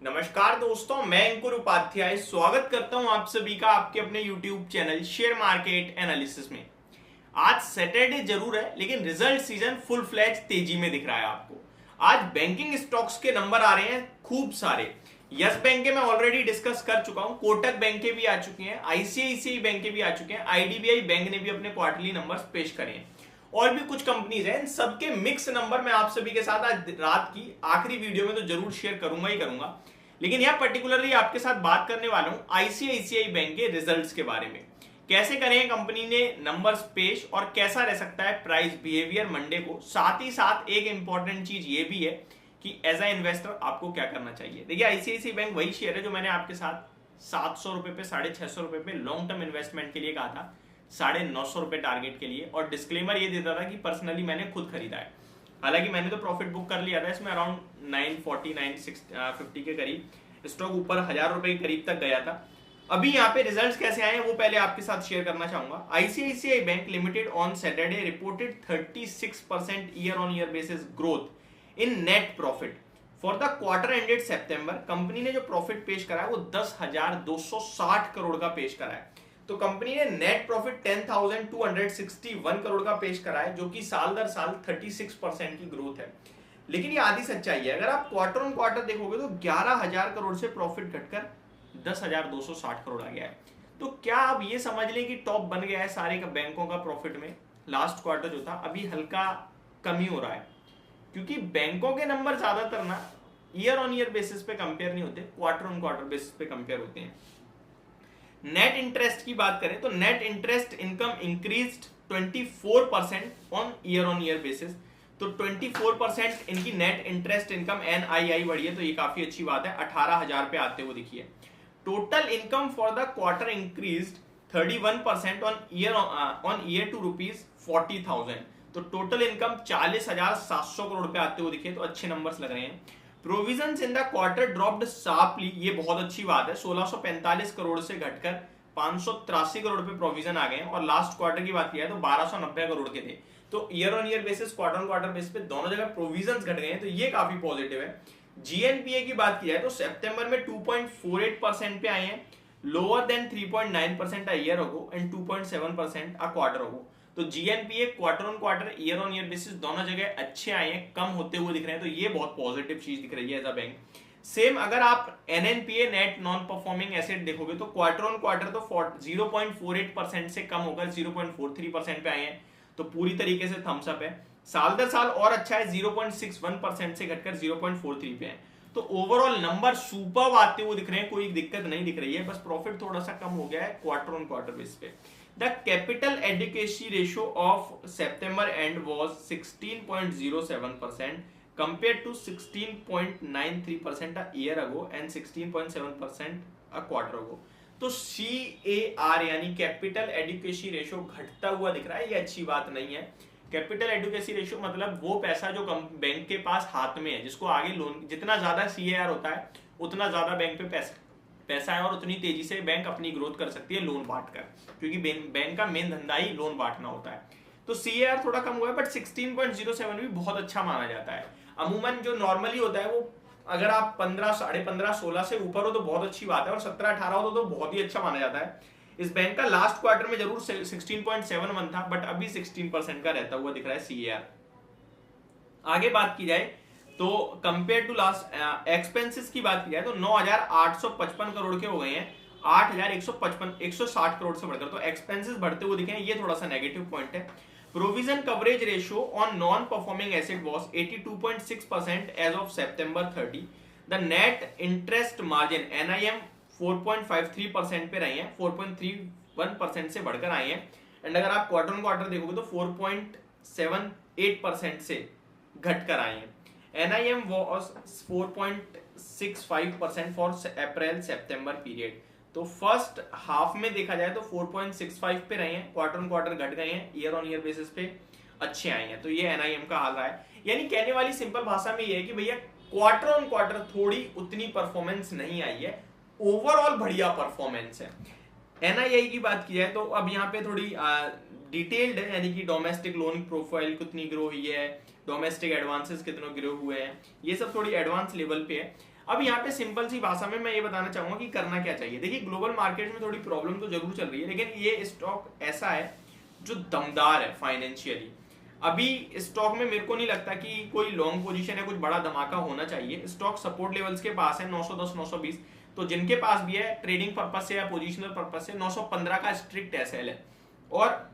नमस्कार दोस्तों, मैं अंकुर उपाध्याय स्वागत करता हूं आप सभी का आपके अपने YouTube channel share market analysis में। आज सैटरडे जरूर है लेकिन रिजल्ट सीजन फुल फ्लैज तेजी में दिख रहा है आपको। आज बैंकिंग स्टॉक्स के नंबर आ रहे हैं खूब सारे। यस बैंक के मैं ऑलरेडी डिस्कस कर चुका हूं, कोटक बैंक के भी आ चुके हैं, आईसीआईसीआई बैंक के भी आ चुके हैं, आईडीबीआई बैंक ने भी अपने क्वार्टरली नंबर्स पेश करे हैं और भी कुछ कंपनीज हैं। इन सबके मिक्स नंबर मैं आप सभी के साथ आज रात की आखिरी वीडियो में तो जरूर शेयर करूंगा ही करूंगा, लेकिन यहां पर्टिकुलरली आपके साथ बात करने वाला हूं आईसीआईसीआई बैंक के रिजल्ट्स के बारे में। कैसे करें कंपनी ने नंबर्स पेश और कैसा रह सकता है प्राइस बिहेवियर मंडे को। साथ ही साथ एक इंपॉर्टेंट चीज ये भी है कि एज ए इन्वेस्टर आपको क्या करना चाहिए। देखिए, आईसीआईसीआई बैंक वही शेयर है जो मैंने आपके साथ 700 रुपए पे 650 रुपए पे लॉन्ग टर्म इन्वेस्टमेंट के लिए कहा था, 950 रुपए टारगेट के लिए, और डिस्क्लेमर ये देता था कि पर्सनली मैंने खुद खरीदा है। हालांकि मैंने तो प्रॉफिट बुक कर लिया था इसमें, अराउंड 940 950 के करीब स्टॉक ऊपर 1000 रुपए के करीब तक गया था। अभी यहाँ पे रिजल्ट्स कैसे आए हैं वो पहले आपके साथ शेयर करना चाहूंगा। ICICI bank limited on Saturday reported 36% year on year basis growth in net profit for the quarter ended September. Company ने जो प्रॉफिट पेश करा है वो 10,260 करोड़ का पेश करा है। तो कंपनी ने नेट प्रॉफिट 10,261 करोड़ का पेश करा है, जो कि साल दर साल 36% की ग्रोथ है। लेकिन ये आधी सच्चाई है। अगर आप क्वार्टर ऑन क्वार्टर देखोगे तो 11,000 करोड़ से प्रॉफिट घटकर 10,260 करोड़ आ गया है। तो क्या आप ये समझ लें कि टॉप बन गया है सारे का बैंकों का प्रॉफिट में। लास्ट क्वार्टर जो था अभी हल्का कमी हो रहा है, क्योंकि बैंकों के नंबर ज्यादातर ना ईयर ऑन ईयर बेसिस पे कंपेयर नहीं होते, क्वार्टर ऑन क्वार्टर बेसिस पे कंपेयर होते हैं। नेट इंटरेस्ट की बात करें तो net interest income increased 24% on year basis. तो 24% इनकी नेट इंटरेस्ट इनकम एनआईआई बढ़ी है, तो ये काफी अच्छी बात है। 18,000 पे आते हुए दिखी है। Total income for the quarter increased 31% on year to ₹40,000। तो टोटल इनकम 40,700 करोड़ पे आते हुए दिखे, तो अच्छे नंबर्स लग रहे हैं। Provisions in the quarter dropped sharply, ये बहुत अच्छी बात है। 1645 करोड़ से घटकर 583 करोड़ पे प्रोविजन आ गए हैं, और लास्ट क्वार्टर की बात किया है तो 1290 करोड़ के थे। तो year on year basis, quarter on quarter basis पे दोनों जगह प्रोविजंस घट गए हैं, तो ये काफी पॉजिटिव है। जीएनपीए की बात की जाए तो सितंबर में 2.48% पे आए हैं, lower than 3.9% a year ago and 2.7% a quarter ago. तो GNPA quarter on quarter year on year basis दोनों जगह अच्छे आए हैं, कम होते हुए दिख रहे हैं, तो ये बहुत पॉजिटिव चीज दिख रही है एज अ बैंक। सेम अगर आप एनएनपीए नेट नॉन परफॉर्मिंग एसेट देखोगे तो क्वार्टर ऑन क्वार्टर तो 0.48% से कम होकर 0.43% पे आए हैं, तो पूरी तरीके से थम्स अप है। साल दर साल और अच्छा है, 0.61% से घटकर 0.43 पे है। तो ओवरऑल नंबर सुपर आते हुए दिख रहे हैं, कोई दिक्कत नहीं दिख रही है, बस प्रॉफिट थोड़ा सा कम हो गया है क्वार्टर ऑन क्वार्टर बेस पे। The capital adequacy ratio of September end was 16.07% compared to 16.93% a year ago and 16.7% a quarter ago. तो CAR यानी कैपिटल एडिक्वेसी रेशियो घटता हुआ दिख रहा है, ये अच्छी बात नहीं है। कैपिटल एडिक्वेसी रेशियो मतलब वो पैसा जो बैंक के पास हाथ में है, जिसको आगे लोन, जितना ज्यादा CAR होता है उतना ज्यादा बैंक पे पैसा है और उतनी तेजी से बैंक अपनी ग्रोथ कर सकती है लोन बांटकर, क्योंकि बैंक का मेन धंधा ही लोन बांटना होता है। तो CAR थोड़ा कम हुआ है, बट 16.07 भी बहुत अच्छा माना जाता है। अमूमन जो नॉर्मली होता है वो अगर आप 15, 15.5, 16 से ऊपर हो तो बहुत अच्छी बात है, और 17, 18 हो तो बहुत ही अच्छा माना जाता है। इस बैंक का लास्ट क्वार्टर में जरूर 16.71 था, बट अभी 16% का रहता हुआ दिख रहा है CAR। आगे बात की जाए तो कंपेयर टू लास्ट एक्सपेंसेस की बात की जाए तो 9,855 करोड़ के हो गए हैं 8,160 करोड़ से बढ़कर, तो एक्सपेंसेस बढ़ते हुए दिखे हैं, ये थोड़ा सा नेगेटिव पॉइंट है। Provision coverage ratio on non performing asset was 82.6% as of सितंबर 30। The net interest margin NIM 4.53% पे रही है, 4.31% से बढ़कर आई है। एंड अगर आप क्वार्टर ऑन क्वार्टर देखोगे तो 4.78% से घटकर आए हैं। NIM was 4.65% for April September period. तो फर्स्ट हाफ में देखा जाए तो 4.65 पे रहे हैं, क्वार्टर ऑन क्वार्टर घट गए हैं, ईयर ऑन ईयर बेसिस पे अच्छे आए हैं। तो ये NIM का हाल रहा है। यानी कहने वाली सिंपल भाषा में ये है कि भैया क्वार्टर ऑन क्वार्टर थोड़ी उतनी परफॉर्मेंस नहीं आई है, ओवरऑल बढ़िया परफॉर्मेंस है। NII की बात की जाए तो अब यहाँ पे थोड़ी डिटेल्ड है, यानी कि डोमेस्टिक लोन प्रोफाइल कितनी ग्रो हुई है, डोमेस्टिक एडवांसेस कितने ग्रो हुए हैं, ये सब थोड़ी एडवांस लेवल पे है। अब यहाँ पे सिंपल सी भाषा में मैं ये बताना चाहूंगा कि करना क्या चाहिए। देखिए ग्लोबल मार्केट में थोड़ी प्रॉब्लम तो जरूर चल रही है, लेकिन ये स्टॉक ऐसा है जो दमदार है फाइनेंशियली। अभी स्टॉक में मेरे को नहीं लगता कि कोई लॉन्ग पोजीशन या कुछ बड़ा धमाका होना चाहिए। स्टॉक सपोर्ट लेवल्स के पास है 910 920, तो जिनके पास भी है ट्रेडिंग पर्पज से या पोजिशनल पर्पज से 915 का स्ट्रिक्ट एसएल है, और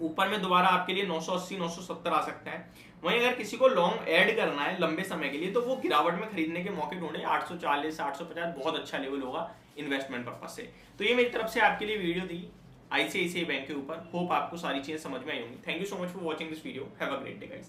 ऊपर में दोबारा आपके लिए 980 970 आ सकता है। वहीं अगर किसी को लॉन्ग ऐड करना है लंबे समय के लिए तो वो गिरावट में खरीदने के मौके ढूंढे। 840 850 बहुत अच्छा लेवल होगा इन्वेस्टमेंट पर्पज से। तो ये मेरी तरफ से आपके लिए वीडियो थी आईसीआईसीआई बैंक के ऊपर। होप आपको सारी चीजें समझ में आई होंगी। Thank you so much for watching this video. Have a great day guys.